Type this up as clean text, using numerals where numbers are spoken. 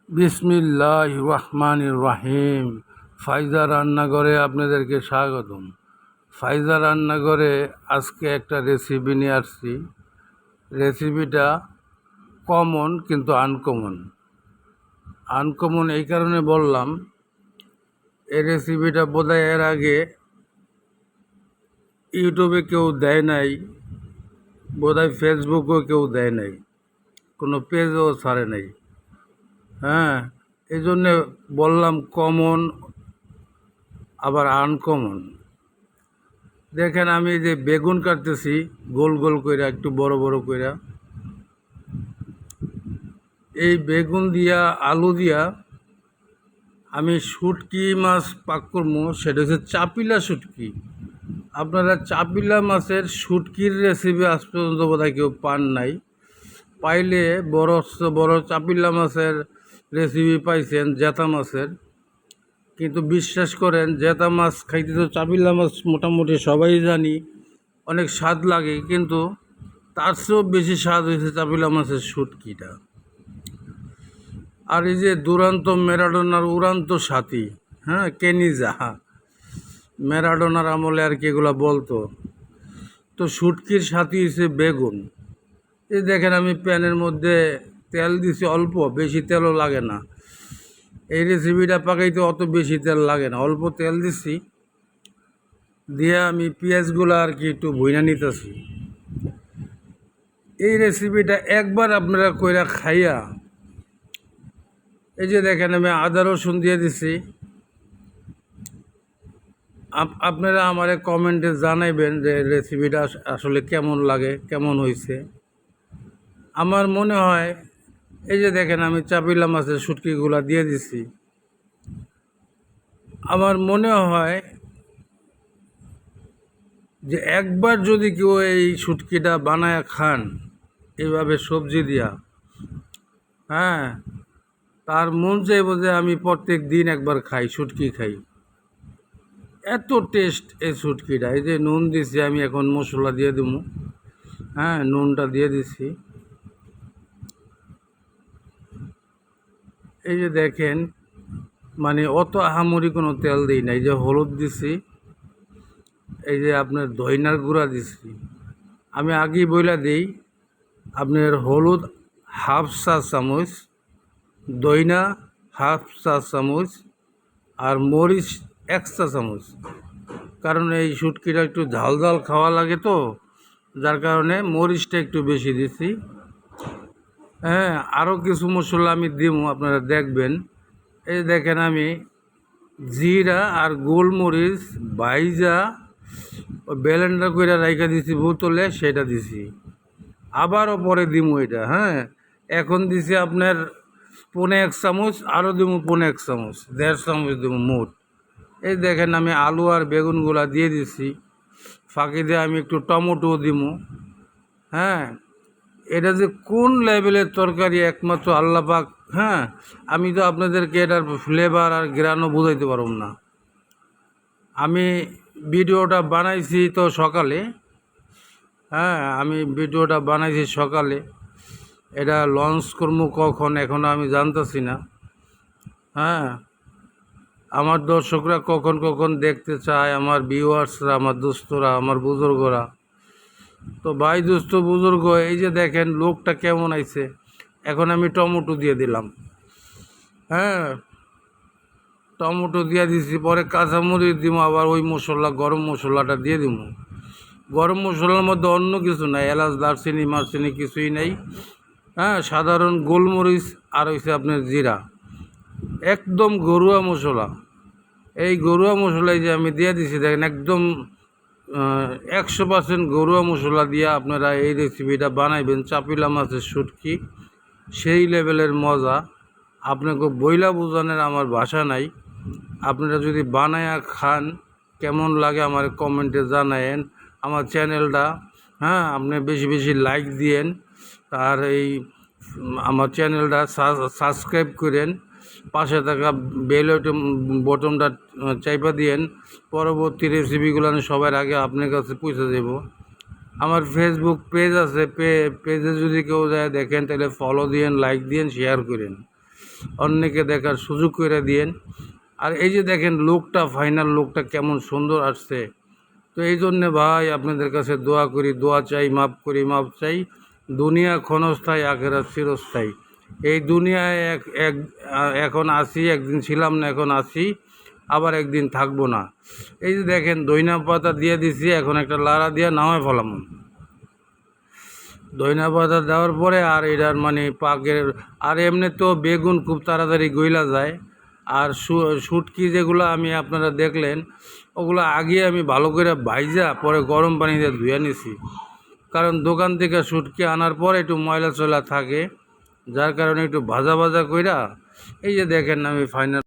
বিসমিল্লাহির রহমানির রহিম। ফাইজা রান্নাঘরে আপনাদেরকে স্বাগতম। ফাইজা রান্নাঘরে আজকে একটা রেসিপি নিয়ে আসছি। রেসিপিটা কমন কিন্তু আনকমন। আনকমন এই কারণে বললাম, এই রেসিপিটা বোধহয় এর আগে ইউটিউবে কেউ দেয় নাই, বোধহয় ফেসবুকেও কেউ দেয় নাই, কোনো পেজও ছাড়ে নাই। হ্যাঁ, এই জন্যে বললাম কমন আবার আনকমন। দেখেন, আমি যে বেগুন কাটতেছি গোল গোল কইরা, একটু বড় বড় কইরা। এই বেগুন দিয়া আলু দিয়া আমি শুটকি মাছ পাক করবো। সেটা হচ্ছে চাপিলা শুটকি। আপনারা চাপিলা মাছের শুটকির রেসিপি আজ পর্যন্ত বোধহয় কেউ পান নাই। পাইলে বড় বড় চাপিলা মাছের রেসিপি পাইছেন, জেতা মাছের। কিন্তু বিশ্বাস করেন, জেতা মাছ খাইতে তো চাপিলা মাছ মোটামুটি সবাই জানি অনেক স্বাদ লাগে, কিন্তু তার চেয়েও বেশি স্বাদ হয়েছে চাপিলা মাছের শুটকিটা। আর এই যে দুরান্ত ম্যারাডোনার উড়ান্ত সাথী, হ্যাঁ, কেনিজা, ম্যারাডোনার আমলে আর কি এগুলো বলতো। তো শুটকির সাথী হচ্ছে বেগুন। এই দেখেন, আমি প্যানের মধ্যে তেল দিছি অল্প, বেশি তেলও লাগে না। এই রেসিপিটা পাকাইতে অত বেশি তেল লাগে না, অল্প তেল দিছি। দিয়ে আমি পেঁয়াজগুলো আর কি একটু ভুইনা নিতেছি। এই রেসিপিটা একবার আপনারা কইরা খাইয়া, এই যে দেখেন আমি আদা রসুন দিয়ে দিছি। আপনারা আমারে কমেন্টে জানাইবেন যে রেসিপিটা আসলে কেমন লাগে, কেমন হয়েছে। আমার মনে হয়, এই যে দেখেন আমি চাপিলা মাছের শুটকিগুলা দিয়ে দিছি। আমার মনে হয় যে একবার যদি কেউ এই শুটকিটা বানায় খান এইভাবে সবজি দিয়া, হ্যাঁ, তার মন চাইব যে আমি প্রত্যেক দিন একবার খাই, শুটকি খাই। এত টেস্ট এই শুটকিটা। এই যে নুন দিছি, আমি এখন মশলা দিয়ে দেবো। হ্যাঁ, নুনটা দিয়ে দিছি। এই যে দেখেন, মানে অত আহামরি কোনো তেল দিই না। এই যে হলুদ দিছি, এই যে আপনার ধইনার গুঁড়া দিছি। আমি আগেই বইলা দিই, আপনার হলুদ হাফ চা চামচ, দইনা হাফ চা চামচ, আর মরিচ 1 চা চামচ। কারণ এই শুটকিটা একটু ঝাল ঝাল খাওয়া লাগে, তো যার কারণে মরিচটা একটু বেশি দিছি। হ্যাঁ, আরও কিছু মশলা আমি দিব, আপনারা দেখবেন। এই দেখেন, আমি জিরা আর গোলমরিচ ভাইজা ব্লেন্ডার করে রাইখা দিছি বোতলে, সেটা দিছি। আবারও পরে দিমু এটা। হ্যাঁ, এখন দিছি আপনার 1.25 চামচ, আরও দিব 1.25 চামচ, 1.5 চামচ দিব মোট। এই দেখেন, আমি আলু আর বেগুনগুলা দিয়ে দিছি। ফাঁকি দিয়ে আমি একটু টমেটো দিব। হ্যাঁ, এটা যে কোন লেভেলের তরকারি একমাত্র আল্লাহ পাক। হ্যাঁ, আমি তো আপনাদেরকে এটার ফ্লেভার আর গ্রানও বুঝাইতে পারব না। আমি ভিডিওটা বানাইছি তো সকালে। হ্যাঁ, আমি ভিডিওটা বানাইছি সকালে। এটা লঞ্চ করবো কখন এখনও আমি জানতেছি না। হ্যাঁ, আমার দর্শকরা কখন কখন দেখতে চায়, আমার ভিউয়ার্সরা, আমার দোস্তরা, আমার বুজুর্গরা। তো ভাই, দোস্ত, বুজুর্গ, এই যে দেখেন লোকটা কেমন আইছে। এখন আমি টমেটো দিয়ে দিলাম। হ্যাঁ, টমেটো দিয়ে দিছি, পরে কাঁচামরিচ দিব, আবার ওই মশলা, গরম মশলাটা দিয়ে দিব। গরম মশলার মধ্যে অন্য কিছু নাই, এলাচ দারচিনি মারচিনি কিছুই নেই। হ্যাঁ, সাধারণ গোলমরিচ আর হইছে আপনার জিরা, একদম ঘরোয়া মশলা। এই ঘরোয়া মশলাই যে আমি দিয়ে দিছি, দেখেন একদম 100% ঘরোয়া মশলা দিয়ে আপনারা এই রেসিপিটা বানাইবেন। চাপিলা মাছের শুটকি সেই লেভেলের মজা, আপনাকে বইলা বোঝানোর আমার ভাষা নাই। আপনারা যদি বানায়া খান, কেমন লাগে আমার কমেন্টে জানায়েন। আমার চ্যানেলটা, হ্যাঁ, আপনি বেশি বেশি লাইক দিয়েন। আর এই আমার চ্যানেলটা সাবস্ক্রাইব করেন, পাশে থাকা বেল বটনটা চাইপা দিয়েন। পরবর্তী রেসিপিগুলো সবার আগে আপনার কাছে পৌঁছে দেব। আমার ফেসবুক পেজ আছে, পেজে যদি কেউ যায় দেখেন, তাহলে ফলো দিয়েন, লাইক দিয়েন, শেয়ার করেন। অন্যকে দেখার সুযোগ করে দিয়েন। আর এই যে দেখেন লোকটা, ফাইনাল লোকটা কেমন সুন্দর আসছে। তো এই জন্যে ভাই আপনাদের কাছে দোয়া করি, দোয়া চাই, মাপ করি, মাপ চাই। দুনিয়া ক্ষণস্থায়ী, আখেরাত চিরস্থায়ী। এই দুনিয়ায় এখন আছি, একদিন ছিলাম না, এখন আছি, আবার একদিন থাকবো না। এই যে দেখেন ধইনা পাতা দিয়ে দিছি, এখন একটা লাড়া দিয়ে নামায় ফেলাম। ধইনা পাতা দেওয়ার পরে আর এটার মানে পাকের, আর এমনি তো বেগুন খুব তাড়াতাড়ি গইলা যায়। আর শুটকি যেগুলো আমি আপনারা দেখলেন, ওগুলো আগে আমি ভালো করে ভাইজা পরে গরম পানি দিয়ে ধুয়ে নিছি। কারণ দোকান থেকে শুটকি আনার পরে একটু ময়লা চয়লা থাকে, যার কারণে একটু ভাজা ভাজা কইরা এই যে দেখেন আমি ফাইনাল